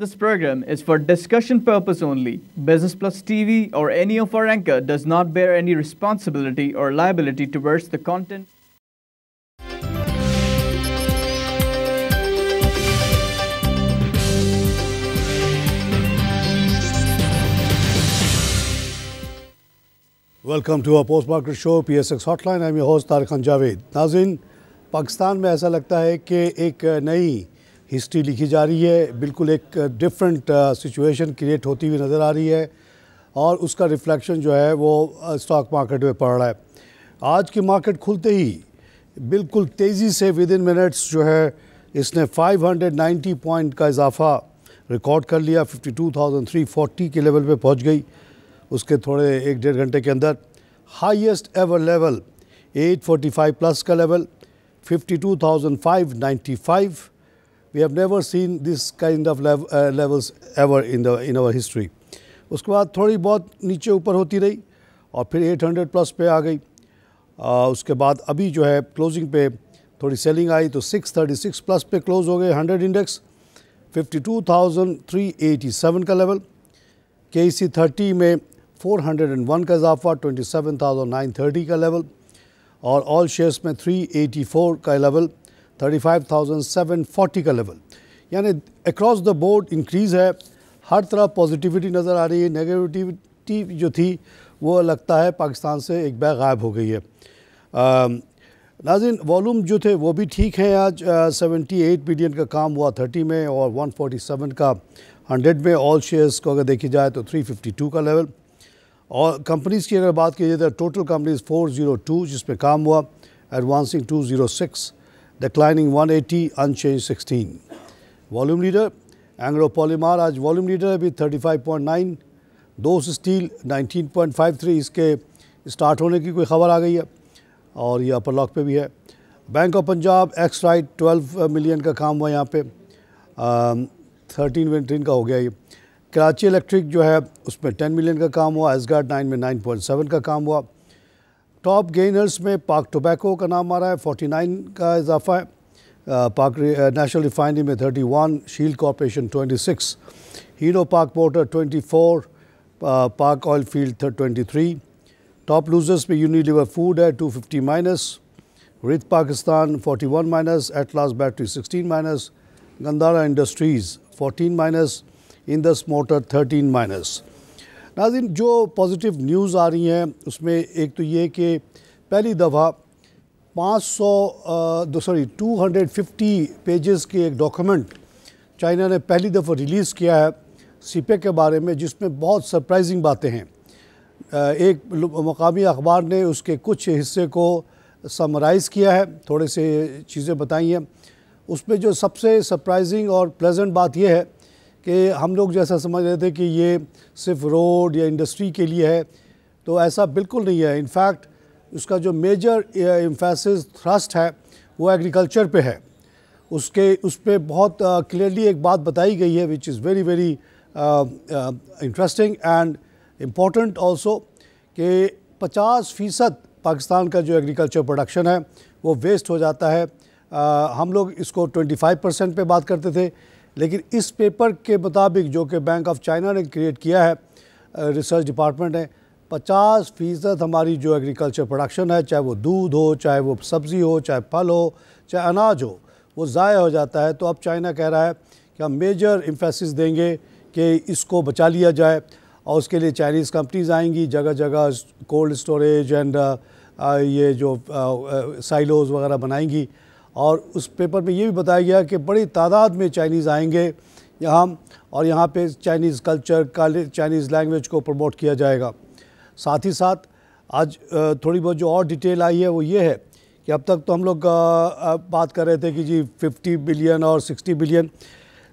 This program is for discussion purpose only. Business Plus TV or any of our anchor does not bear any responsibility or liability towards the content. Welcome to a post market show PSX hotline. I am your host Tariq Khan Javed. नाज़रीन, पाकिस्तान में ऐसा लगता है कि एक नई history लिखी जा रही है, बिल्कुल एक डिफरेंट सिचुएशन क्रिएट होती हुई नज़र आ रही है और उसका रिफ्लेक्शन जो है वो स्टॉक मार्केट में पड़ रहा है। आज की मार्केट खुलते ही बिल्कुल तेज़ी से विद इन मिनट्स जो है इसने 590 पॉइंट का इजाफा रिकॉर्ड कर लिया। 52,340 के लेवल पे पहुंच गई। उसके थोड़े एक डेढ़ घंटे के अंदर हाईएस्ट एवर लेवल 845 प्लस का level 52,595। We have never seen this kind of levels ever in our history. उसके बाद थोड़ी बहुत नीचे ऊपर होती रही और फिर 800 प्लस पे आ गई। उसके बाद अभी जो है क्लोजिंग पे थोड़ी सेलिंग आई तो 636 प्लस पे क्लोज हो गए। 100 इंडेक्स 52,387 का लेवल। KC 30 में 401 का इजाफा 27,930 का लेवल और ऑल शेयर्स में 384 का लेवल 35,740 का लेवल। यानी अक्रॉस द बोर्ड इंक्रीज़ है, हर तरफ पॉजिटिविटी नज़र आ रही है। नेगेटिविटी जो थी वो लगता है पाकिस्तान से एक बैग गायब हो गई है। नाज़रीन, वॉल्यूम जो थे वो भी ठीक हैं। आज 78 बिलियन का काम हुआ 30 में और 147 का 100 में। ऑल शेयर्स को अगर देखी जाए तो 352 का लेवल। और कंपनीज़ की अगर बात की जाए तो टोटल कंपनीज़ 402 जिसमें काम हुआ, advancing 206, declining 180, unchanged 16। Volume leader Anglo Polymer आज वॉल्यूम लीडर है, अभी 35.9। दोस्त स्टील 19.53, इसके स्टार्ट होने की कोई ख़बर आ गई है और ये अपर लॉक पे भी है। Bank of Punjab x right 12 million का काम हुआ यहाँ पे, 13 विंट्रीन का हो गया ये। कराची इलेक्ट्रिक जो है उसमें 10 मिलियन का काम हुआ। एसगार्ड 9 में 9.7 का काम हुआ। टॉप गेनर्स में पाक टोबैको का नाम आ रहा है, 49 का इजाफा है। पाक नेशनल रिफाइनरी में 31, शील्ड कॉर्पोरेशन 26, हीरो पाक मोटर 24, पाक ऑयल फील्ड 23। टॉप लूजर्स में यूनिलीवर फूड है 250 minus, wreath Pakistan 41 minus, atlas battery 16 minus, Gandhara industries 14 minus, Indus motor 13 minus. नाज़रीन, जो पॉजिटिव न्यूज़ आ रही हैं उसमें एक तो ये कि पहली दफ़ा 250 पेजेस के एक डॉक्यूमेंट चाइना ने पहली दफ़ा रिलीज़ किया है सीपेक के बारे में, जिसमें बहुत सरप्राइजिंग बातें हैं। एक मकामी अखबार ने उसके कुछ हिस्से को समराइज़ किया है, थोड़े से चीज़ें बताई हैं। उसमें जो सबसे सरप्राइजिंग और प्लेजेंट बात यह है कि हम लोग जैसा समझ रहे थे कि ये सिर्फ रोड या इंडस्ट्री के लिए है, तो ऐसा बिल्कुल नहीं है। इनफैक्ट उसका जो मेजर एम्फेसिस थ्रस्ट है वो एग्रीकल्चर पे है। उस पर बहुत क्लियरली एक बात बताई गई है which is very very interesting and important also कि 50% पाकिस्तान का जो एग्रीकल्चर प्रोडक्शन है वो वेस्ट हो जाता है। हम लोग इसको 25% पे बात करते थे, लेकिन इस पेपर के मुताबिक जो कि बैंक ऑफ चाइना ने क्रिएट किया है, रिसर्च डिपार्टमेंट ने, 50% हमारी जो एग्रीकल्चर प्रोडक्शन है, चाहे वो दूध हो, चाहे वो सब्ज़ी हो, चाहे फल हो, चाहे अनाज हो, वो ज़ाया हो जाता है। तो अब चाइना कह रहा है कि हम मेजर एम्फेसिस देंगे कि इसको बचा लिया जाए और उसके लिए चाइनीज़ कंपनीज़ आएंगी, जगह जगह कोल्ड स्टोरेज एंड ये जो साइलोज़ वगैरह बनाएंगी। और उस पेपर में ये भी बताया गया कि बड़ी तादाद में चाइनीज़ आएंगे यहाँ और यहाँ पे चाइनीज़ कल्चर, चाइनीज़ लैंग्वेज को प्रमोट किया जाएगा। साथ ही साथ आज थोड़ी बहुत जो और डिटेल आई है वो ये है कि अब तक तो हम लोग बात कर रहे थे कि जी 50 बिलियन और 60 बिलियन,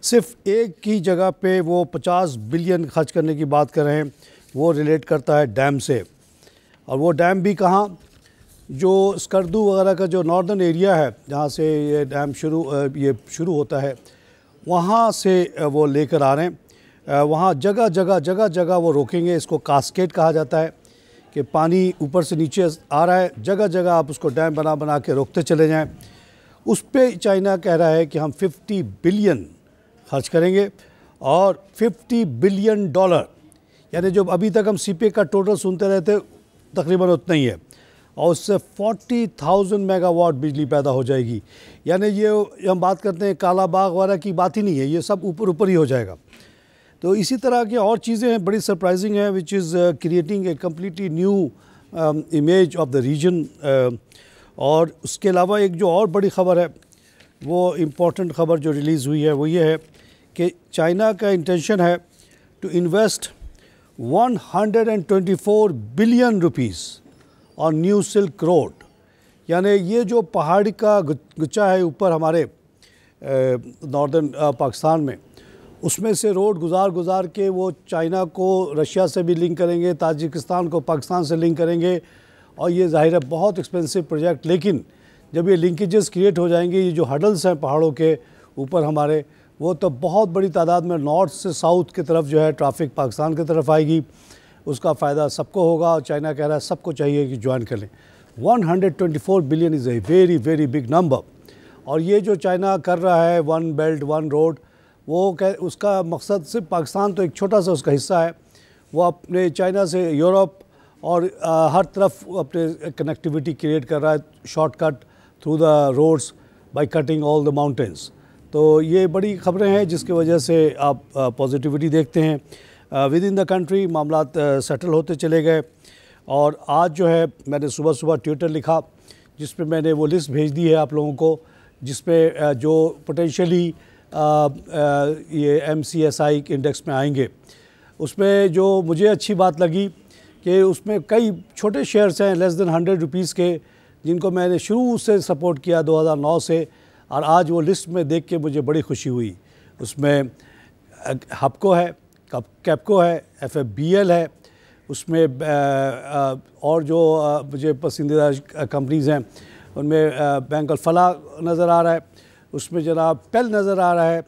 सिर्फ एक की जगह पे वो 50 बिलियन खर्च करने की बात कर रहे हैं। वो रिलेट करता है डैम से, और वो डैम भी कहाँ, जो स्कर्दू वगैरह का जो नॉर्दर्न एरिया है जहाँ से ये डैम शुरू होता है, वहाँ से वो लेकर आ रहे हैं। वहाँ जगह जगह वो रोकेंगे। इसको कास्केड कहा जाता है कि पानी ऊपर से नीचे आ रहा है, जगह जगह आप उसको डैम बना के रोकते चले जाएं। उस पे चाइना कह रहा है कि हम 50 बिलियन खर्च करेंगे और $50 बिलियन, यानी जो अभी तक हम सीपीए का टोटल सुनते रहते तकरीबन उतना ही है, और उससे 40,000 मेगावाट बिजली पैदा हो जाएगी। यानी ये हम बात करते हैं काला बाग वगैरह की बात ही नहीं है, ये सब ऊपर ऊपर ही हो जाएगा। तो इसी तरह की और चीज़ें हैं बड़ी सरप्राइजिंग हैं, which is creating a completely new image of the region. और उसके अलावा एक जो और बड़ी ख़बर है, वो इम्पोर्टेंट ख़बर जो रिलीज़ हुई है वो ये है कि चाइना का इंटेंशन है टू इन्वेस्ट 124 बिलियन रुपीज़ और न्यू सिल्क रोड। यानी ये जो पहाड़ी का गुच्छा है ऊपर हमारे नॉर्दर्न पाकिस्तान में, उसमें से रोड गुजार के वो चाइना को रशिया से भी लिंक करेंगे, ताजिकिस्तान को पाकिस्तान से लिंक करेंगे। और ये ज़ाहिर है बहुत एक्सपेंसिव प्रोजेक्ट, लेकिन जब ये लिंकेजेस क्रिएट हो जाएंगे, ये जो हडल्स हैं पहाड़ों के ऊपर हमारे, वो तो बहुत बड़ी तादाद में नॉर्थ से साउथ की तरफ जो है ट्रैफिक पाकिस्तान की तरफ आएगी। उसका फ़ायदा सबको होगा, और चाइना कह रहा है सबको चाहिए कि ज्वाइन कर लें। 124 billion is a very very big number. और ये जो चाइना कर रहा है वन बेल्ट वन रोड, वो उसका मकसद सिर्फ पाकिस्तान तो एक छोटा सा उसका हिस्सा है, वो अपने चाइना से यूरोप और हर तरफ अपने कनेक्टिविटी क्रिएट कर रहा है, shortcut through the roads by cutting all the mountains. तो ये बड़ी ख़बरें हैं जिसकी वजह से आप पॉजिटिविटी देखते हैं। विद इन द कंट्री मामलात सेटल होते चले गए। और आज जो है मैंने सुबह सुबह ट्विटर लिखा, जिस पे मैंने वो लिस्ट भेज दी है आप लोगों को, जिस पे जो पोटेंशियली ये MCSI इंडेक्स में आएंगे। उसमें जो मुझे अच्छी बात लगी कि उसमें कई छोटे शेयर्स हैं लेस देन 100 रुपीज़ के, जिनको मैंने शुरू से सपोर्ट किया 2009 से, और आज वो लिस्ट में देख के मुझे बड़ी खुशी हुई। उसमें हपको है, कैपको है, FFBL है, उसमें और जो मुझे पसंदीदा कंपनीज़ हैं उनमें बैंक ऑफ फलाह नज़र आ रहा है, उसमें जनाब पेल नज़र आ रहा है,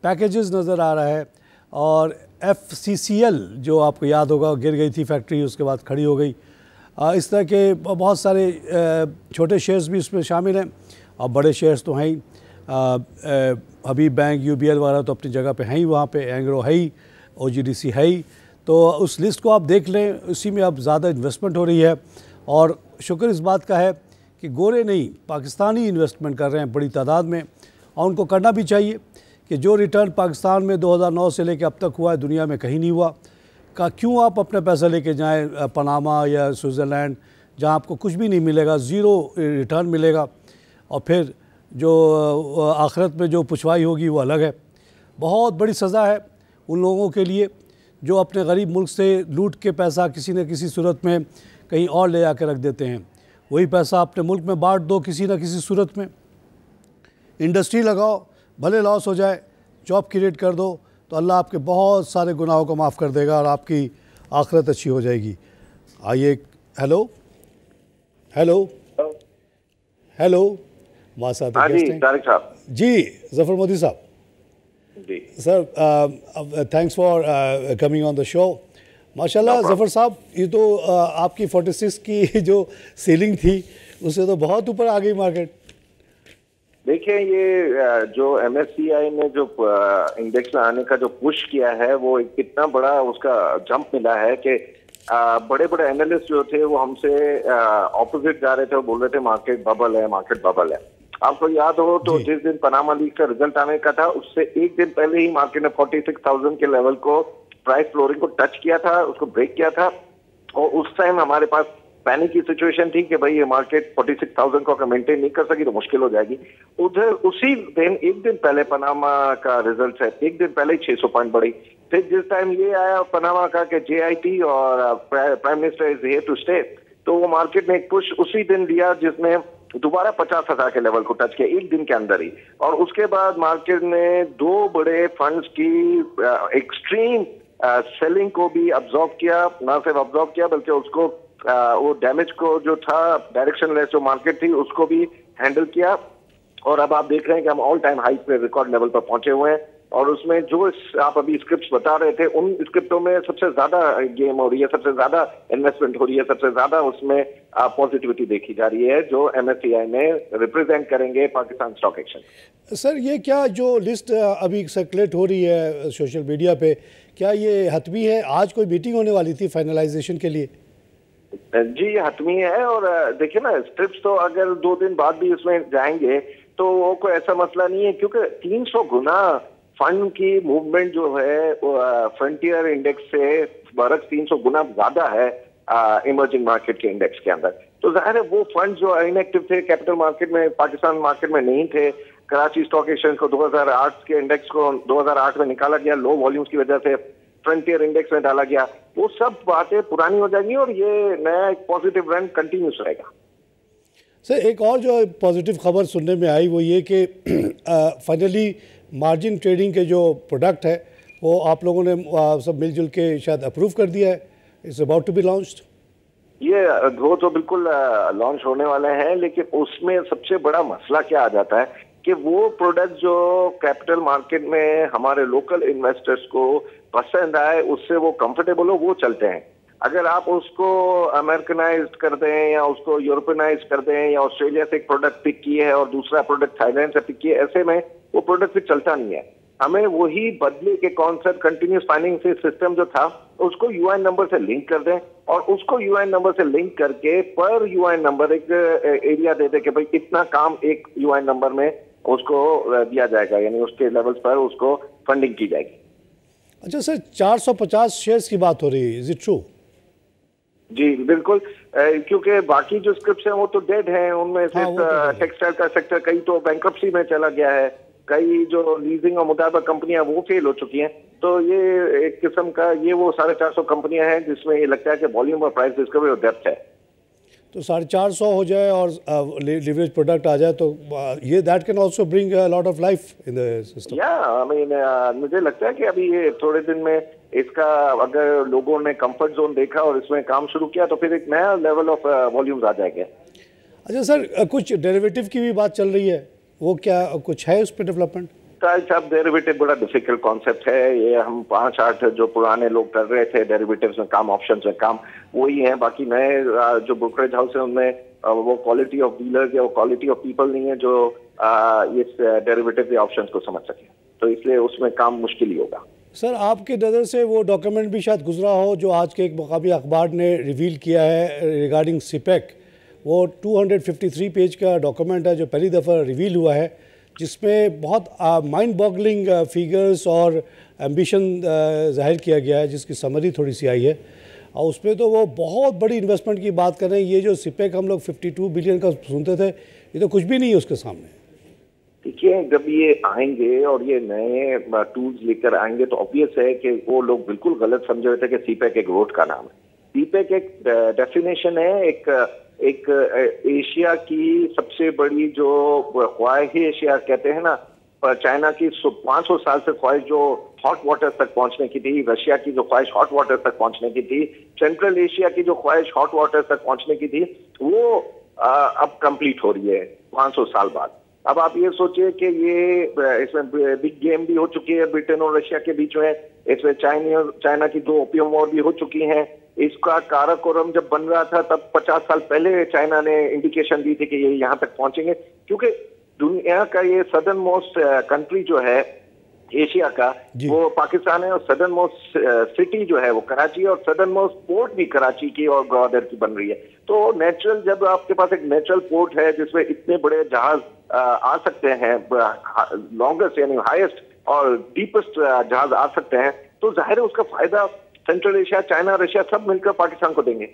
पैकेजेस नज़र आ रहा है, और FCCL जो आपको याद होगा गिर गई थी फैक्ट्री, उसके बाद खड़ी हो गई। इस तरह के बहुत सारे छोटे शेयर्स भी उसमें शामिल हैं, और बड़े शेयर्स तो हैं ही। हबीब बैंक, UBL वगैरह तो अपनी जगह पे हैं ही, वहाँ पे एंग्रो है ही, OGDC है ही। तो उस लिस्ट को आप देख लें, उसी में अब ज़्यादा इन्वेस्टमेंट हो रही है। और शुक्र इस बात का है कि गोरे नहीं पाकिस्तानी इन्वेस्टमेंट कर रहे हैं बड़ी तादाद में, और उनको करना भी चाहिए कि जो रिटर्न पाकिस्तान में 2009 से लेकर अब तक हुआ है, दुनिया में कहीं नहीं हुआ। का क्यों आप अपना पैसा लेके जाएं पनामा या स्विट्ज़रलैंड, जहां आपको कुछ भी नहीं मिलेगा, ज़ीरो रिटर्न मिलेगा, और फिर जो आखिरत में जो पुछवाई होगी वो अलग है। बहुत बड़ी सज़ा है उन लोगों के लिए जो अपने गरीब मुल्क से लूट के पैसा किसी न किसी सूरत में कहीं और ले जाकर रख देते हैं। वही पैसा अपने मुल्क में बांट दो किसी न किसी सूरत में, इंडस्ट्री लगाओ, भले लॉस हो जाए, जॉब क्रिएट कर दो, तो अल्लाह आपके बहुत सारे गुनाहों को माफ़ कर देगा और आपकी आखिरत अच्छी हो जाएगी। आइए, हेलो हेलो हेलो माँ साहब जी, ज़फ़र मोदी साहब ji sir, thanks for coming on the show. माशाल्लाह ज़फ़र साहब, ये तो आपकी 46 की जो सीलिंग थी उससे तो बहुत ऊपर आ गई मार्केट। देखिए, ये जो MSCI ने जो इंडेक्स में आने का जो पुश किया है, वो इतना बड़ा उसका जंप मिला है कि बड़े बड़े एनालिस्ट जो थे वो हमसे ऑपोजिट जा रहे थे, वो बोल रहे थे मार्केट बबल है, मार्केट बबल है। आपको याद हो तो जिस दिन पनामा लीक का रिजल्ट आने का था, उससे एक दिन पहले ही मार्केट ने 46,000 के लेवल को, प्राइस फ्लोरिंग को टच किया था, उसको ब्रेक किया था। और उस टाइम हमारे पास पैनिक की सिचुएशन थी कि भाई ये मार्केट 46,000 को अगर मेंटेन नहीं कर सकी तो मुश्किल हो जाएगी। उधर उसी दिन एक दिन पहले पनामा का रिजल्ट है, एक दिन पहले 600 पॉइंट बढ़ी। फिर जिस टाइम ये आया पनामा का कि JIT और prime minister is here to stay, तो वो मार्केट ने एक पुश उसी दिन दिया जिसमें दोबारा 50,000 के लेवल को टच किया एक दिन के अंदर ही। और उसके बाद मार्केट ने दो बड़े फंड्स की एक्सट्रीम सेलिंग को भी अब्जॉर्व किया, ना सिर्फ अब्जॉर्व किया बल्कि उसको वो डैमेज को जो था डायरेक्शनलेस जो मार्केट थी उसको भी हैंडल किया। और अब आप देख रहे हैं कि हम ऑल टाइम हाई पे रिकॉर्ड लेवल पर पहुंचे हुए हैं। और उसमें जो आप अभी स्क्रिप्ट्स बता रहे थे, उन स्क्रिप्टों में सबसे ज्यादा गेम हो रही है, सबसे ज्यादा इन्वेस्टमेंट हो रही है, सबसे ज्यादा उसमें पॉजिटिविटी देखी जा रही है, जो MSCI में रिप्रेजेंट करेंगे पाकिस्तान स्टॉक एक्सचेंज। सर, ये क्या जो लिस्ट अभी सर्कुलेट हो रही है सोशल मीडिया पे, क्या ये हतमी है? आज कोई मीटिंग होने वाली थी फाइनलाइजेशन के लिए? जी, ये हतमी है। और देखिए ना, स्क्रिप्ट्स तो अगर 2 दिन बाद भी उसमें जाएंगे तो वो कोई ऐसा मसला नहीं है, क्योंकि 300 गुना फंड की मूवमेंट जो है फ्रंटियर इंडेक्स से बरक्स 300 गुना ज्यादा है इमर्जिंग मार्केट के इंडेक्स के अंदर। तो जाहिर है वो फंड जो इनएक्टिव थे कैपिटल मार्केट में, पाकिस्तान मार्केट में नहीं थे। कराची स्टॉक एक्सचेंज को 2008 के इंडेक्स को 2008 में निकाला गया, लो वॉल्यूम्स की वजह से फ्रंटियर इंडेक्स में डाला गया। वो सब बातें पुरानी हो जाएंगी और ये नया एक पॉजिटिव रन कंटिन्यूस रहेगा। सर, एक और जो पॉजिटिव खबर सुनने में आई वो ये कि फाइनली मार्जिन ट्रेडिंग के जो प्रोडक्ट है वो आप लोगों ने सब मिलजुल के शायद अप्रूव कर दिया है। It's about to be launched. ये वो तो बिल्कुल लॉन्च होने वाले हैं, लेकिन उसमें सबसे बड़ा मसला क्या आ जाता है कि वो प्रोडक्ट जो कैपिटल मार्केट में हमारे लोकल इन्वेस्टर्स को पसंद आए, उससे वो कंफर्टेबल हो, वो चलते हैं। अगर आप उसको अमेरिकनाइज्ड कर दें या उसको यूरोपियनाइज कर दें या ऑस्ट्रेलिया से एक प्रोडक्ट पिक किए है और दूसरा प्रोडक्ट थाईलैंड से पिक किए, ऐसे में वो प्रोडक्ट फिर चलता नहीं है। हमें वही बदले के कॉन्सेप्ट कंटिन्यूस फाइनेंसिंग सिस्टम जो था उसको यूआईएन नंबर से लिंक कर दें और उसको यूआईएन नंबर से लिंक करके पर यूआईएन नंबर एक एरिया दे दे कि भाई इतना काम एक यूआईएन नंबर में उसको दिया जाएगा, यानी उसके लेवल्स पर उसको फंडिंग की जाएगी। अच्छा सर, 450 शेयर्स की बात हो रही है, इज इट ट्रू? जी बिल्कुल, क्योंकि बाकी जो स्क्रिप्ट्स हैं वो तो डेड हैं। उनमें से टेक्सटाइल का सेक्टर कई तो बैंक्रप्सी में चला गया है, कई जो लीजिंग और मुदाबा कंपनियां वो फेल हो चुकी हैं। तो ये एक किस्म का ये वो 450 कंपनियां हैं जिसमें ये लगता है कि वॉल्यूम और प्राइस डिस्कवरी और डेप्थ है। तो 450 हो जाए और लिवरेज प्रोडक्ट आ जाए तो ये that can also bring a lot of life in the system. या आई मीन मुझे लगता है कि अभी ये थोड़े दिन में इसका अगर लोगों ने कंफर्ट जोन देखा और इसमें काम शुरू किया तो फिर एक नया लेवल ऑफ वॉल्यूम्स आ जाएंगे। अच्छा सर, कुछ डेरिवेटिव की भी बात चल रही है, वो क्या कुछ है उस पर डेवलपमेंट? साहब, डेरिवेटिव बड़ा डिफिकल्ट कॉन्सेप्ट है। ये हम 5-8 जो पुराने लोग कर रहे थे डेरिवेटिव्स में काम, ऑप्शंस में काम, वही है। बाकी नए जो ब्रोकरेज हाउस है उनमें वो क्वालिटी ऑफ डीलर्स या वो क्वालिटी ऑफ पीपल नहीं है जो इस डेरिवेटिव या ऑप्शंस को समझ सके, तो इसलिए उसमें काम मुश्किल ही होगा। सर, आपकी नज़र से वो डॉक्यूमेंट भी शायद गुजरा हो जो आज के एक मकामी अखबार ने रिवील किया है रिगार्डिंग सिपेक। वो 253 पेज का डॉक्यूमेंट है जो पहली दफ़ा रिवील हुआ है, जिसमें बहुत माइंड बॉगलिंग फिगर्स और एम्बिशन जाहिर किया गया है, जिसकी समरी थोड़ी सी आई है। और उसमें तो वो बहुत बड़ी इन्वेस्टमेंट की बात कर रहे हैं। ये जो सिपेक हम लोग 52 बिलियन का सुनते थे, ये तो कुछ भी नहीं है उसके सामने। देखिए, जब ये आएंगे और ये नए टूल्स लेकर आएंगे तो ऑब्वियस है कि वो लोग बिल्कुल गलत समझ रहे थे कि सीपेक एक रोड का नाम है। सीपेक एक डेफिनेशन है, एक एशिया की सबसे बड़ी जो ख्वाहिश एशिया कहते हैं ना, चाइना की 500 साल से ख्वाहिश जो हॉट वाटर तक पहुंचने की थी, रशिया की जो ख्वाहिश हॉट वाटर तक पहुंचने की थी, सेंट्रल एशिया की जो ख्वाहिश हॉट वाटर तक पहुंचने की थी, वो अब कंप्लीट हो रही है 500 साल बाद। अब आप ये सोचिए कि ये इसमें बिग गेम भी हो चुकी है ब्रिटेन और रशिया के बीच में, इसमें चाइना की 2 ओपियम वॉर भी हो चुकी हैं। इसका काराकोरम जब बन रहा था तब 50 साल पहले चाइना ने इंडिकेशन दी थी कि ये यहाँ तक पहुंचेंगे, क्योंकि दुनिया का ये सदर्न मोस्ट कंट्री जो है एशिया का वो पाकिस्तान है, और सदर्न मोस्ट सिटी जो है वो कराची है, और सदर्न मोस्ट पोर्ट भी कराची की और ग्वादर की बन रही है। तो नेचुरल, जब आपके पास एक नेचुरल पोर्ट है जिसमें इतने बड़े जहाज आ सकते हैं, लॉन्गेस्ट यानी हाईएस्ट और डीपेस्ट जहाज आ सकते हैं, तो जाहिर है उसका फायदा सेंट्रल एशिया, चाइना, रशिया सब मिलकर पाकिस्तान को देंगे।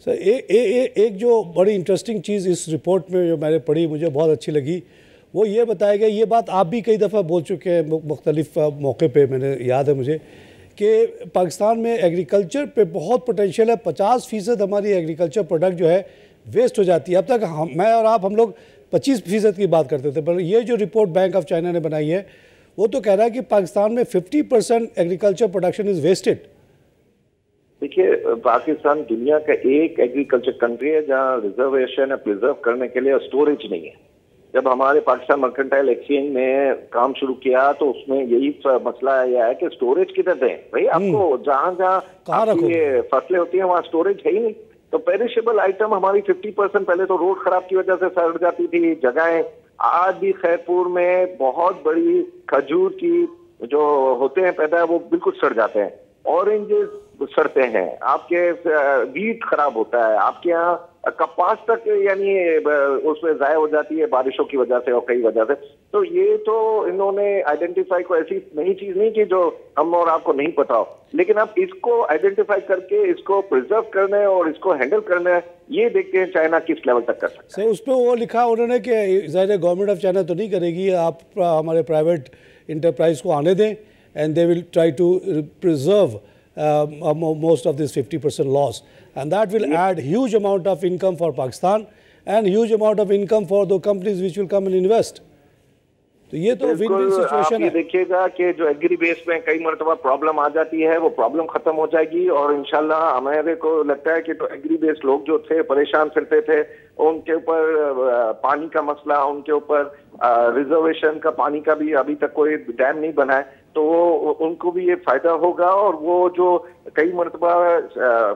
सर, एक जो बड़ी इंटरेस्टिंग चीज़ इस रिपोर्ट में जो मैंने पढ़ी, मुझे बहुत अच्छी लगी, वो ये बताया गया, ये बात आप भी कई दफ़ा बोल चुके हैं मुख्तलिफ मौके पे, मैंने याद है मुझे, कि पाकिस्तान में एग्रीकल्चर पे बहुत पोटेंशियल है। 50% हमारी एग्रीकल्चर प्रोडक्ट जो है वेस्ट हो जाती है। अब तक मैं और हम लोग 25% की बात करते थे, पर ये जो रिपोर्ट बैंक ऑफ चाइना ने बनाई है वो तो कह रहा है कि पाकिस्तान में 50% एग्रीकल्चर प्रोडक्शन इज़ वेस्टेड। देखिए, पाकिस्तान दुनिया का एक एग्रीकल्चर कंट्री है जहाँ रिजर्वेशन प्रिजर्व करने के लिए स्टोरेज नहीं है। जब हमारे पाकिस्तान मर्केंटाइल एक्सचेंज ने काम शुरू किया तो उसमें यही मसला आया है कि स्टोरेज किधर दें भाई, आपको जहाँ जहाँ ये फसलें होती हैं वहाँ स्टोरेज है ही नहीं। तो पेरिशेबल आइटम हमारी 50% पहले तो रोड खराब की वजह से सड़ जाती थी जगहें। आज भी खैरपुर में बहुत बड़ी खजूर की जो होते हैं पैदा वो बिल्कुल सड़ जाते हैं, ऑरेंजेस सड़ते हैं, आपके वीट खराब होता है, आपके यहाँ कपास तक यानी उसमें ज़ाया हो जाती है बारिशों की वजह से और कई वजह से। तो ये तो इन्होंने आइडेंटिफाई को ऐसी नई चीज नहीं की जो हम और आपको नहीं पता हो, लेकिन अब इसको आइडेंटिफाई करके इसको प्रिजर्व करना है और इसको हैंडल करना है, ये देखते हैं चाइना किस लेवल तक कर सकता है। उस पर वो लिखा उन्होंने कि ज़ाहिर गवर्नमेंट ऑफ चाइना तो नहीं करेगी, आप हमारे प्राइवेट इंटरप्राइज को आने दें and they will try to preserve most of this 50% loss, and that will add huge amount of income for Pakistan and huge amount of income for the companies which will come and invest. तो ये तो win win situation है। देखिएगा कि जो agree base में कई मरतबा प्रॉब्लम आ जाती है वो प्रॉब्लम खत्म हो जाएगी और इंशाल्लाह हमारे को लगता है कि तो एग्री बेस लोग जो थे परेशान फिरते थे उनके ऊपर पानी का मसला, उनके ऊपर रिजर्वेशन का पानी का भी अभी तक कोई डैम नहीं बना है, तो उनको भी ये फायदा होगा। और वो जो कई मरतबा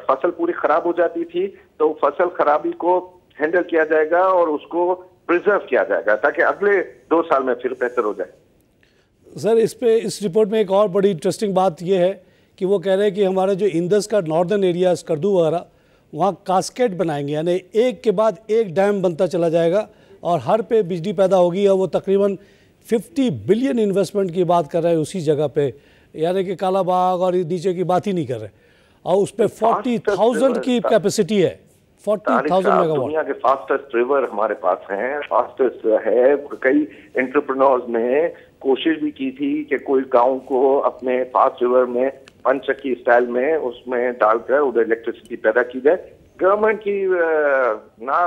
फसल पूरी खराब हो जाती थी तो फसल खराबी को हैंडल किया जाएगा और उसको प्रिजर्व किया जाएगा ताकि अगले 2 साल में फिर बेहतर हो जाए। सर इस रिपोर्ट में एक और बड़ी इंटरेस्टिंग बात यह है कि वो कह रहे हैं कि हमारे जो इंदस का नॉर्दर्न एरिया स्कर्दू वगैरह वहाँ कास्केड बनाएंगे, यानी एक के बाद एक डैम बनता चला जाएगा और हर पे बिजली पैदा होगी और वो तकरीबन 50 बिलियन इन्वेस्टमेंट की बात कर रहे हैं उसी जगह पे, यानी कि कालाबाग और नीचे की बात ही नहीं कर रहे, और उस पर 40,000 की कैपेसिटी है, 40,000 मेगावाट। दुनिया के फास्टेस्ट रिवर हमारे पास हैं, फास्टेस्ट है। कई एंटरप्रेन्योर्स ने कोशिश भी की थी कि कोई गांव को अपने फास्ट रिवर में पंचक्की स्टाइल में उसमें डालकर उधर इलेक्ट्रिसिटी पैदा की जाए। गवर्नमेंट की ना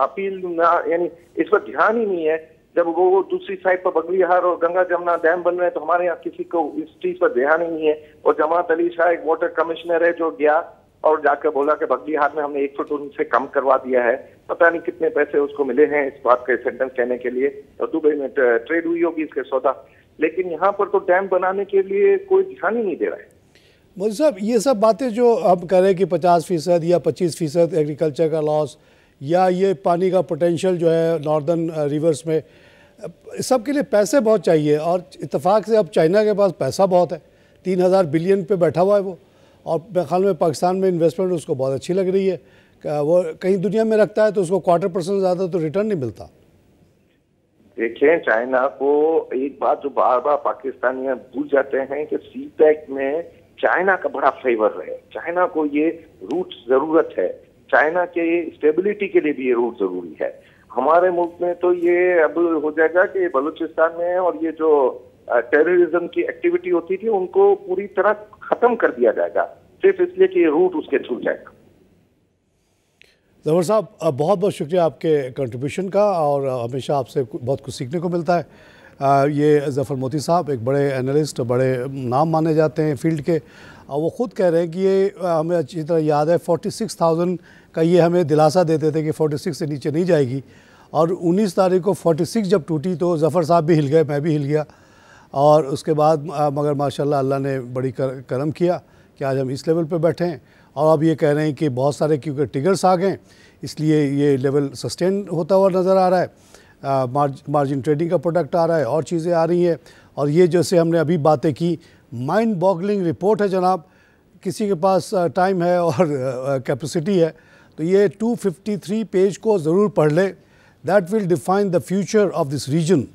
अपील ना यानी इस पर ध्यान ही नहीं है। जब वो दूसरी साइड पर बगलीहार और गंगा जमुना डैम बन रहे हैं तो हमारे यहाँ किसी को इस चीज पर ध्यान ही नहीं है। और जमात अली शाह एक वाटर कमिश्नर है जो गया और जाकर बोला कि बगलीहार में हमने 1 फुट उनसे कम करवा दिया है, पता नहीं कितने पैसे उसको मिले हैं इस बात का सेंटेंस कहने के लिए, और दुबई में ट्रेड हुई होगी इसके सौदा। लेकिन यहाँ पर तो डैम बनाने के लिए कोई ध्यान ही नहीं दे रहा है। मोदी साहब, ये सब बातें जो हम कह रहे हैं कि 50% या 25% एग्रीकल्चर का लॉस या ये पानी का पोटेंशियल जो है नॉर्दर्न रिवर्स में, सब के लिए पैसे बहुत चाहिए और इत्तेफाक से अब चाइना के पास पैसा बहुत है, 3000 बिलियन पे बैठा हुआ है वो, और मेरे ख्याल में पाकिस्तान में इन्वेस्टमेंट उसको बहुत अच्छी लग रही है। वो कहीं दुनिया में रखता है तो उसको 25% ज़्यादा तो रिटर्न नहीं मिलता। देखिए, चाइना को एक बात जो बार बार पाकिस्तानी भूल जाते हैं कि सीपैक में चाइना का बड़ा फेवर है, चाइना को ये रूट जरूरत है, चाइना के स्टेबिलिटी के लिए भी ये रूट जरूरी है। हमारे मुल्क में तो ये अब हो जाएगा कि बलूचिस्तान में और ये जो टेररिज्म की एक्टिविटी होती थी उनको पूरी तरह खत्म कर दिया जाएगा, सिर्फ इसलिए कि ये रूट उसके छूट जाएगा। ज़फर साहब, बहुत बहुत शुक्रिया आपके कंट्रीब्यूशन का, और हमेशा आपसे बहुत कुछ सीखने को मिलता है। ये ज़फ़र मोती साहब एक बड़े एनालिस्ट, बड़े नाम माने जाते हैं फील्ड के, और वो ख़ुद कह रहे हैं कि ये हमें अच्छी तरह याद है 46,000 का ये हमें दिलासा देते थे कि 46 से नीचे नहीं जाएगी, और 19 तारीख को 46 जब टूटी तो ज़फ़र साहब भी हिल गए, मैं भी हिल गया, और उसके बाद मगर माशाल्लाह अल्लाह ने बड़ी करम किया कि आज हम इस लेवल पे बैठे हैं। और अब ये कह रहे हैं कि बहुत सारे क्योंकि ट्रिगर्स आ गए इसलिए ये लेवल सस्टेन होता हुआ नज़र आ रहा है, मार्जिन ट्रेडिंग का प्रोडक्ट आ रहा है और चीज़ें आ रही हैं। और ये जैसे हमने अभी बातें की, माइंड बॉगलिंग रिपोर्ट है जनाब, किसी के पास टाइम है और कैपेसिटी है तो ये 253 पेज को ज़रूर पढ़ ले। That will define the future of this region,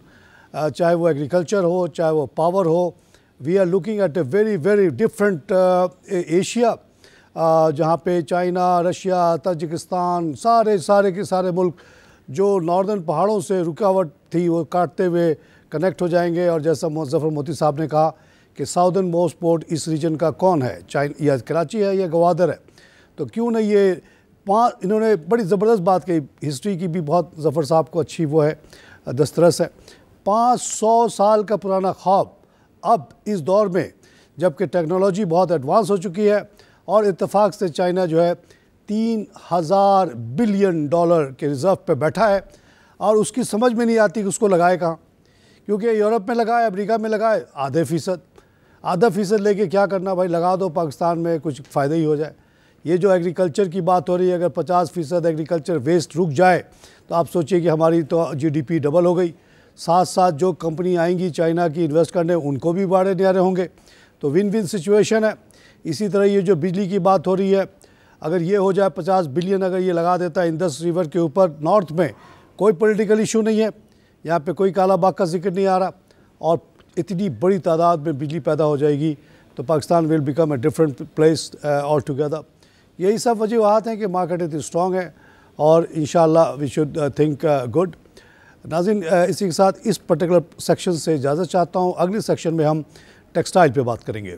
चाहे वो एग्रीकल्चर हो, चाहे वो पावर हो। We are looking at a very very different Asia, जहाँ पे चाइना, रशिया, ताजिकिस्तान, सारे के सारे मुल्क जो नॉर्दर्न पहाड़ों से रुकावट थी वो काटते हुए कनेक्ट हो जाएंगे। और जैसा ज़फ़र मोती साहब ने कहा कि साउदर्न मोस्ट पोर्ट इस रीजन का कौन है, चाइना या कराची है या गवादर है, तो क्यों नहीं ये इन्होंने बड़ी ज़बरदस्त बात कही, हिस्ट्री की भी बहुत ज़फ़र साहब को अच्छी वो है दस्तरस है। 500 साल का पुराना ख्वाब अब इस दौर में जबकि टेक्नोलॉजी बहुत एडवांस हो चुकी है और इत्तेफाक से चाइना जो है $3000 बिलियन के रिज़र्व पे बैठा है, और उसकी समझ में नहीं आती कि उसको लगाए कहाँ, क्योंकि यूरोप में लगाए, अमेरिका में लगाए आधा फीसद लेके क्या करना भाई, लगा दो पाकिस्तान में, कुछ फ़ायदा ही हो जाए। ये जो एग्रीकल्चर की बात हो रही है, अगर 50% एग्रीकल्चर वेस्ट रुक जाए तो आप सोचिए कि हमारी तो GDP डबल हो गई। साथ साथ जो कंपनी आएंगी चाइना की इन्वेस्ट करने, उनको भी बड़े न्यारे होंगे, तो विन विन सिचुएशन है। इसी तरह ये जो बिजली की बात हो रही है, अगर ये हो जाए 50 बिलियन अगर ये लगा देता है इंडस रिवर के ऊपर नॉर्थ में, कोई पॉलिटिकल इशू नहीं है, यहाँ पे कोई काला बाग का जिक्र नहीं आ रहा, और इतनी बड़ी तादाद में बिजली पैदा हो जाएगी तो Pakistan will become a different place all together. यही सब वजूहात हैं कि मार्केट इतनी स्ट्रॉन्ग है और इंशाल्लाह वी शुड थिंक गुड। नाज़रीन, इसी के साथ इस पर्टिकुलर सेक्शन से इजाज़त चाहता हूँ। अगले सेक्शन में हम टेक्सटाइल पे बात करेंगे।